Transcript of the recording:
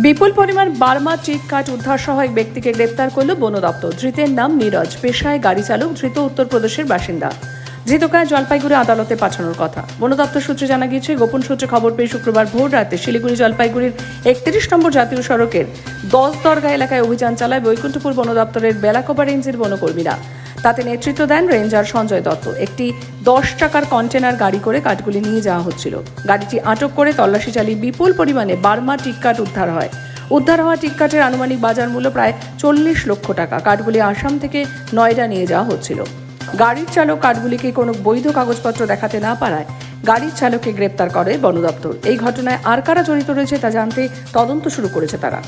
বিপুল পরিমাণ Burma cheat কাঠ উদ্ধার সহ এক ব্যক্তিকে গ্রেপ্তার করল বন দপ্তর। ধৃতের নাম নীরজ, পেশায় গাড়ি চালক, ধৃত উত্তরপ্রদেশের বাসিন্দা। ধৃতকে জলপাইগুড়ি আদালতে পাঠানোর কথা। বন দপ্তর সূত্রে জানা গিয়েছে, গোপন সূত্রে খবর পেয়ে শুক্রবার ভোর রাতে শিলিগুড়ি জলপাইগুড়ির 31 নম্বর জাতীয় সড়কের 10 দরগা এলাকায় অভিযান চালায় বৈকুণ্ঠপুর বন দপ্তরের বেলাকোবা রেঞ্জের বনকর্মীরা। তাতে নেতৃত্ব দেন রেঞ্জার সঞ্জয় দত্ত। একটি 10 টাকার কন্টেনার গাড়ি করে কাঠগুলি নিয়ে যাওয়া হচ্ছিল। গাড়িটি আটক করে তল্লাশি চালিয়ে বিপুল পরিমাণে বার্মা টিক কাঠ উদ্ধার হয়। উদ্ধার হওয়া টিক কাঠের আনুমানিক বাজার মূল্য প্রায় 40 লক্ষ টাকা। কাঠগুলি আসাম থেকে নয়ডা নিয়ে যাওয়া হচ্ছিল। গাড়ির চালক কাঠগুলিকে কোনো বৈধ কাগজপত্র দেখাতে না পারায় গাড়ির চালককে গ্রেপ্তার করে বন দপ্তর। এই ঘটনায় আর কারা জড়িত রয়েছে তা জানতে তদন্ত শুরু করেছে তারা।